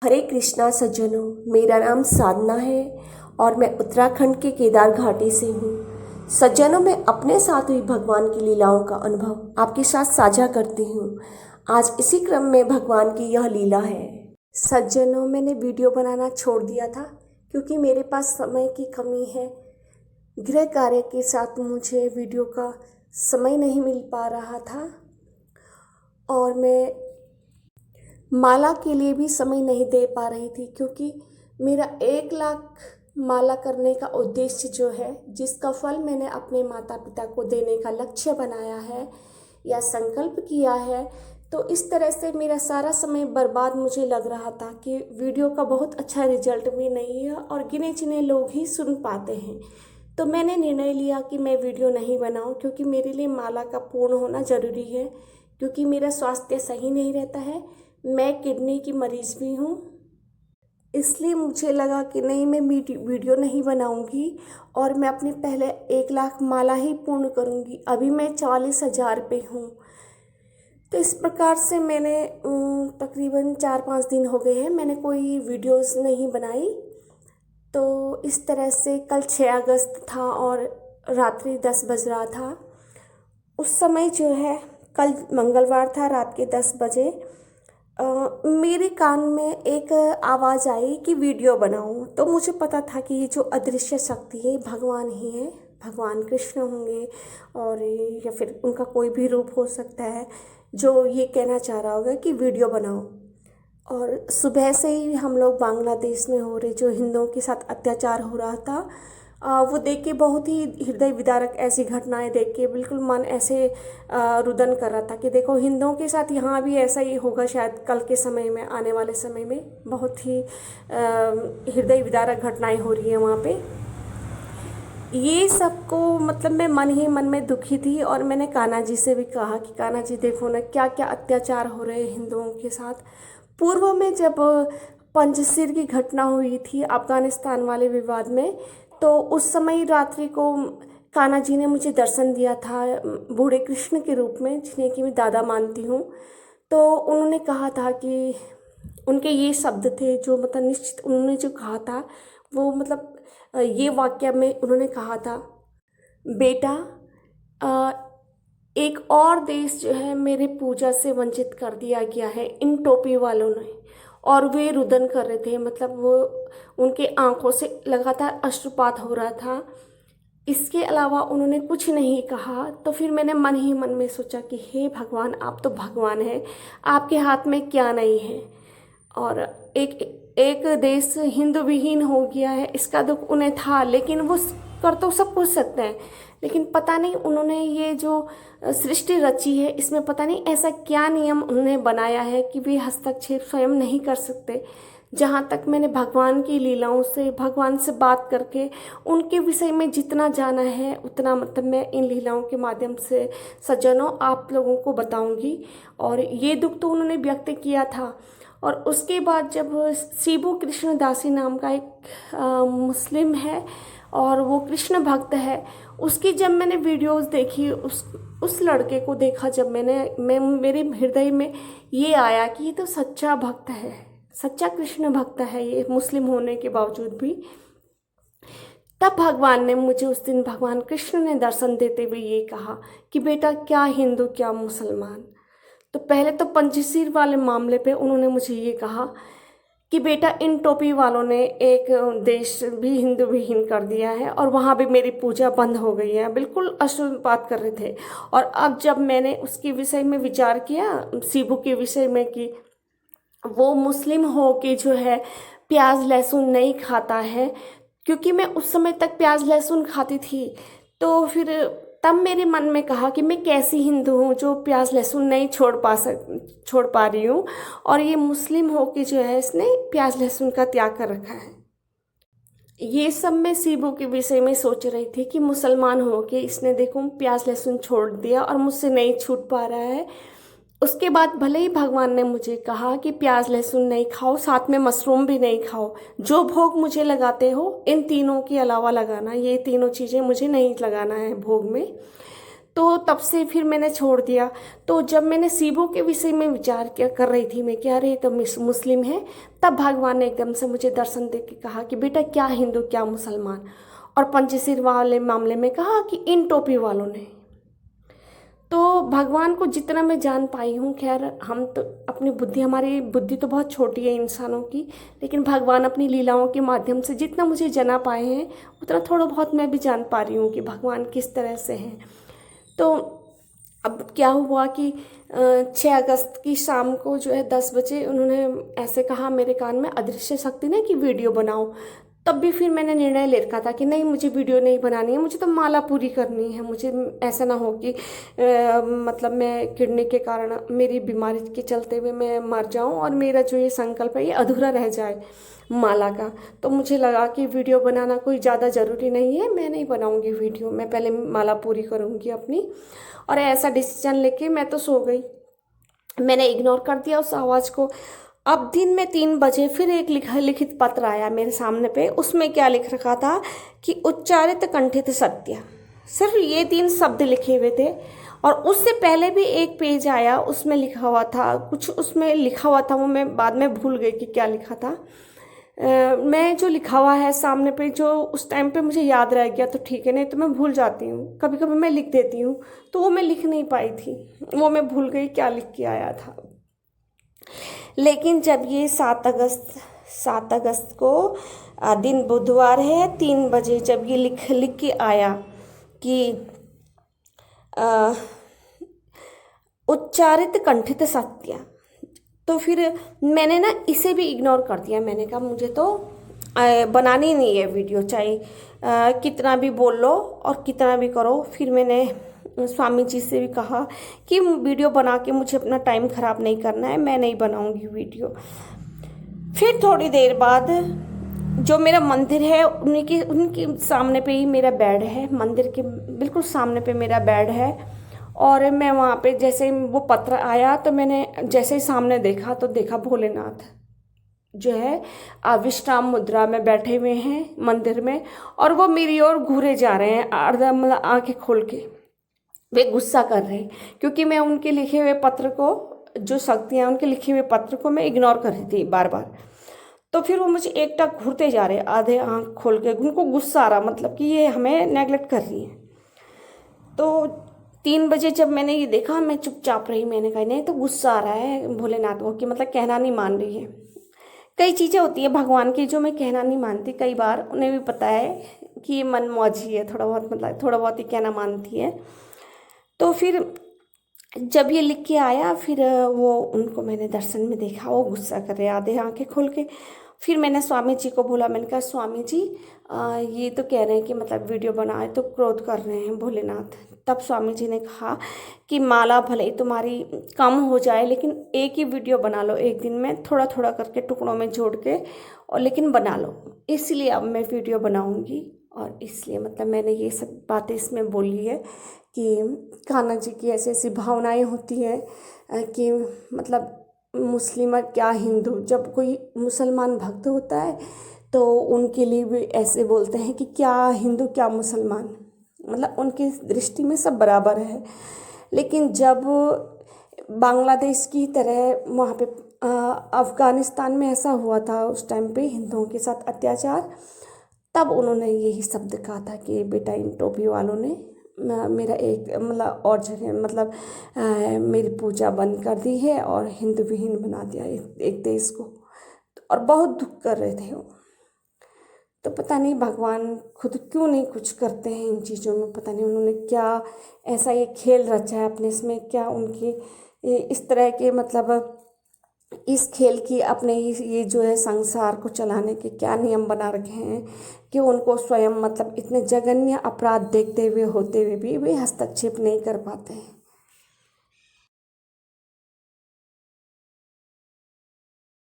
हरे कृष्णा सज्जनों, मेरा नाम साधना है और मैं उत्तराखंड के केदार घाटी से हूँ। सज्जनों, मैं अपने साथ हुई भगवान की लीलाओं का अनुभव आपके साथ साझा करती हूँ। आज इसी क्रम में भगवान की यह लीला है। सज्जनों, मैंने वीडियो बनाना छोड़ दिया था क्योंकि मेरे पास समय की कमी है। गृह कार्य के साथ मुझे वीडियो का समय नहीं मिल पा रहा था और मैं माला के लिए भी समय नहीं दे पा रही थी, क्योंकि मेरा 1 लाख माला करने का उद्देश्य जो है, जिसका फल मैंने अपने माता पिता को देने का लक्ष्य बनाया है या संकल्प किया है, तो इस तरह से मेरा सारा समय बर्बाद मुझे लग रहा था कि वीडियो का बहुत अच्छा रिजल्ट भी नहीं है और गिने चुने लोग ही सुन पाते हैं। तो मैंने निर्णय लिया कि मैं वीडियो नहीं बनाऊं, क्योंकि मेरे लिए माला का पूर्ण होना ज़रूरी है, क्योंकि मेरा स्वास्थ्य सही नहीं रहता है। मैं किडनी की मरीज़ भी हूँ, इसलिए मुझे लगा कि नहीं, मैं वीडियो नहीं बनाऊंगी और मैं अपने पहले 1 लाख माला ही पूर्ण करूंगी। अभी मैं 40,000 पे हूँ। तो इस प्रकार से मैंने तकरीबन 4-5 दिन हो गए हैं, मैंने कोई वीडियोस नहीं बनाई। तो इस तरह से कल 6 अगस्त था और रात्रि 10 बज रहा था। उस समय जो है, कल मंगलवार था, रात के 10 बजे मेरे कान में एक आवाज़ आई कि वीडियो बनाऊं। तो मुझे पता था कि ये जो अदृश्य शक्ति है भगवान ही है, भगवान कृष्ण होंगे और या फिर उनका कोई भी रूप हो सकता है जो ये कहना चाह रहा होगा कि वीडियो बनाओ। और सुबह से ही हम लोग बांग्लादेश में हो रहे जो हिंदुओं के साथ अत्याचार हो रहा था, वो देख के बहुत ही हृदय विदारक ऐसी घटनाएं देख के बिल्कुल मन ऐसे रुदन कर रहा था कि देखो, हिंदुओं के साथ यहाँ भी ऐसा ही होगा शायद कल के समय में, आने वाले समय में बहुत ही हृदय विदारक घटनाएं हो रही हैं वहाँ पे। ये सबको मतलब मैं मन ही मन में दुखी थी और मैंने कान्हा जी से भी कहा कि कान्हा जी देखो ना, क्या क्या अत्याचार हो रहे हैं हिंदुओं के साथ। पूर्व में जब पंजशीर की घटना हुई थी अफगानिस्तान वाले विवाद में, तो उस समय रात्रि को कान्हा जी ने मुझे दर्शन दिया था बूढ़े कृष्ण के रूप में, जिन्हें कि मैं दादा मानती हूँ। तो उन्होंने कहा था कि उनके ये शब्द थे जो मतलब निश्चित उन्होंने जो कहा था वो मतलब ये वाक्य में उन्होंने कहा था, बेटा, अ, एक और देश जो है मेरे पूजा से वंचित कर दिया गया है इन टोपी वालों ने। और वे रुदन कर रहे थे, मतलब वो उनके आंखों से लगातार अश्रुपात हो रहा था। इसके अलावा उन्होंने कुछ नहीं कहा। तो फिर मैंने मन ही मन में सोचा कि हे भगवान, आप तो भगवान हैं, आपके हाथ में क्या नहीं है। और एक एक देश हिंदू विहीन हो गया है, इसका दुख उन्हें था, लेकिन वो कर तो सब कुछ सकते हैं, लेकिन पता नहीं उन्होंने ये जो सृष्टि रची है इसमें पता नहीं ऐसा क्या नियम उन्होंने बनाया है कि वे हस्तक्षेप स्वयं नहीं कर सकते। जहाँ तक मैंने भगवान की लीलाओं से, भगवान से बात करके उनके विषय में जितना जाना है उतना मतलब मैं इन लीलाओं के माध्यम से सज्जनों आप लोगों को बताऊंगी। और ये दुख तो उन्होंने व्यक्त किया था। और उसके बाद जब शिबू कृष्ण दासी नाम का एक मुस्लिम है और वो कृष्ण भक्त है, उसकी जब मैंने वीडियोस देखी, उस लड़के को देखा, जब मैं मेरे हृदय में ये आया कि ये तो सच्चा भक्त है, सच्चा कृष्ण भक्त है ये, मुस्लिम होने के बावजूद भी। तब भगवान ने मुझे, उस दिन भगवान कृष्ण ने दर्शन देते हुए ये कहा कि बेटा, क्या हिंदू क्या मुसलमान। तो पहले तो पंजशीर वाले मामले पे उन्होंने मुझे ये कहा कि बेटा, इन टोपी वालों ने एक देश भी हिंदू विहीन कर दिया है और वहाँ भी मेरी पूजा बंद हो गई है, बिल्कुल अश्रुपात कर रहे थे। और अब जब मैंने उसके विषय में विचार किया, शिबू के विषय में, कि वो मुस्लिम हो के जो है प्याज लहसुन नहीं खाता है, क्योंकि मैं उस समय तक प्याज लहसुन खाती थी, तो फिर तब मेरे मन में कहा कि मैं कैसी हिंदू हूँ जो प्याज लहसुन नहीं छोड़ पा रही हूँ, और ये मुस्लिम हो के जो है इसने प्याज लहसुन का त्याग कर रखा है। ये सब मैं शिबू के विषय में सोच रही थी कि मुसलमान हो के इसने देखो प्याज लहसुन छोड़ दिया और मुझसे नहीं छूट पा रहा है। उसके बाद भले ही भगवान ने मुझे कहा कि प्याज लहसुन नहीं खाओ, साथ में मशरूम भी नहीं खाओ, जो भोग मुझे लगाते हो इन तीनों के अलावा लगाना, ये तीनों चीज़ें मुझे नहीं लगाना है भोग में। तो तब से फिर मैंने छोड़ दिया। तो जब मैंने शिवों के विषय में विचार क्या कर रही थी मैं, क्या अरे तो मुस्लिम है, तब भगवान ने एकदम से मुझे दर्शन दे के कहा कि बेटा क्या हिंदू क्या मुसलमान, और पंचशील वाले मामले में कहा कि इन टोपी वालों ने। तो भगवान को जितना मैं जान पाई हूँ, खैर हम तो अपनी बुद्धि, हमारी बुद्धि तो बहुत छोटी है इंसानों की, लेकिन भगवान अपनी लीलाओं के माध्यम से जितना मुझे जना पाए हैं उतना थोड़ा बहुत मैं भी जान पा रही हूँ कि भगवान किस तरह से हैं। तो अब क्या हुआ कि 6 अगस्त की शाम को जो है 10 बजे उन्होंने ऐसे कहा मेरे कान में, अदृश्य शक्ति ने, कि वीडियो बनाओ। तब भी फिर मैंने निर्णय ले रखा था कि नहीं, मुझे वीडियो नहीं बनानी है, मुझे तो माला पूरी करनी है। मुझे ऐसा ना हो कि मतलब मैं किडनी के कारण, मेरी बीमारी के चलते हुए मैं मर जाऊं और मेरा जो ये संकल्प है ये अधूरा रह जाए माला का। तो मुझे लगा कि वीडियो बनाना कोई ज़्यादा ज़रूरी नहीं है, मैं नहीं बनाऊंगी वीडियो, मैं पहले माला पूरी करूंगी अपनी। और ऐसा डिसीजन लेके मैं तो सो गई, मैंने इग्नोर कर दिया उस आवाज़ को। अब दिन में 3 बजे फिर एक लिखित पत्र आया मेरे सामने पे। उसमें क्या लिख रखा था कि उच्चारित कंठित सत्य, सिर्फ ये 3 शब्द लिखे हुए थे। और उससे पहले भी एक पेज आया, उसमें लिखा हुआ था कुछ, उसमें लिखा हुआ था वो मैं बाद में भूल गई कि क्या लिखा था। मैं जो लिखा हुआ है सामने पे, जो उस टाइम पे मुझे याद रह गया तो ठीक है, नहीं तो मैं भूल जाती हूँ, कभी कभी मैं लिख देती हूँ। तो वो मैं लिख नहीं पाई थी, वो मैं भूल गई क्या लिख के आया था। लेकिन जब ये 7 अगस्त को दिन बुधवार है, 3 बजे जब ये लिख के आया कि उच्चारित कंठित सत्य, तो फिर मैंने ना इसे भी इग्नोर कर दिया। मैंने कहा मुझे तो बनानी नहीं है वीडियो, चाहे कितना भी बोल लो और कितना भी करो। फिर मैंने स्वामी जी से भी कहा कि वीडियो बना के मुझे अपना टाइम ख़राब नहीं करना है, मैं नहीं बनाऊंगी वीडियो। फिर थोड़ी देर बाद जो मेरा मंदिर है उनके सामने पे ही मेरा बेड है, मंदिर के बिल्कुल सामने पे मेरा बेड है। और मैं वहाँ पे जैसे वो पत्र आया तो मैंने जैसे ही सामने देखा तो देखा भोलेनाथ जो है विश्राम मुद्रा में बैठे हुए हैं मंदिर में, और वो मेरी ओर घूरे जा रहे हैं, मतलब आंखें खोल के। वे गुस्सा कर रहे हैं क्योंकि मैं उनके लिखे हुए पत्र को, जो शक्तियाँ उनके लिखे हुए पत्र को मैं इग्नोर कर रही थी बार बार। तो फिर वो मुझे एकटक घूरते जा रहे, आधे आंख खोल के, उनको गुस्सा आ रहा, मतलब कि ये हमें नेगलेक्ट कर रही है। तो 3 बजे जब मैंने ये देखा, मैं चुपचाप रही। मैंने कहा नहीं, तो गुस्सा आ रहा है भोलेनाथ को कि मतलब कहना नहीं मान रही है। कई चीज़ें होती है भगवान की जो मैं कहना नहीं मानती, कई बार उन्हें भी पता है कि ये मनमौजी है, थोड़ा बहुत, मतलब थोड़ा बहुत ही कहना मानती है। तो फिर जब ये लिख के आया, फिर वो उनको मैंने दर्शन में देखा, वो गुस्सा कर रहे आधे आंखें खोल के। फिर मैंने स्वामी जी को बोला, मैंने कहा स्वामी जी ये तो कह रहे हैं कि मतलब वीडियो बनाए तो क्रोध कर रहे हैं भोलेनाथ। तब स्वामी जी ने कहा कि माला भले ही तुम्हारी कम हो जाए, लेकिन एक ही वीडियो बना लो एक दिन में, थोड़ा थोड़ा करके टुकड़ों में जोड़ के, और लेकिन बना लो। इसलिए अब मैं वीडियो बनाऊंगी, और इसलिए मतलब मैंने ये सब बातें इसमें बोली है कि कान्हा जी की ऐसी ऐसी भावनाएं होती हैं कि मतलब मुस्लिम क्या हिंदू, जब कोई मुसलमान भक्त होता है तो उनके लिए भी ऐसे बोलते हैं कि क्या हिंदू क्या मुसलमान, मतलब उनकी दृष्टि में सब बराबर है। लेकिन जब बांग्लादेश की तरह वहाँ पे अफ़गानिस्तान में ऐसा हुआ था उस टाइम पे हिंदुओं के साथ अत्याचार, तब उन्होंने यही शब्द कहा था कि बेटा इन टोपी वालों ने मेरा एक मतलब और जगह मतलब मेरी पूजा बंद कर दी है और हिंदू विहीन बना दिया एक देश को, और बहुत दुख कर रहे थे वो। तो पता नहीं भगवान खुद क्यों नहीं कुछ करते हैं इन चीज़ों में, पता नहीं उन्होंने क्या ऐसा ये खेल रचा है अपने इसमें, क्या उनकी इस तरह के मतलब इस खेल की अपने ये जो है संसार को चलाने के क्या नियम बना रखे हैं कि उनको स्वयं मतलब इतने जघन्य अपराध देखते हुए होते हुए भी वे हस्तक्षेप नहीं कर पाते हैं।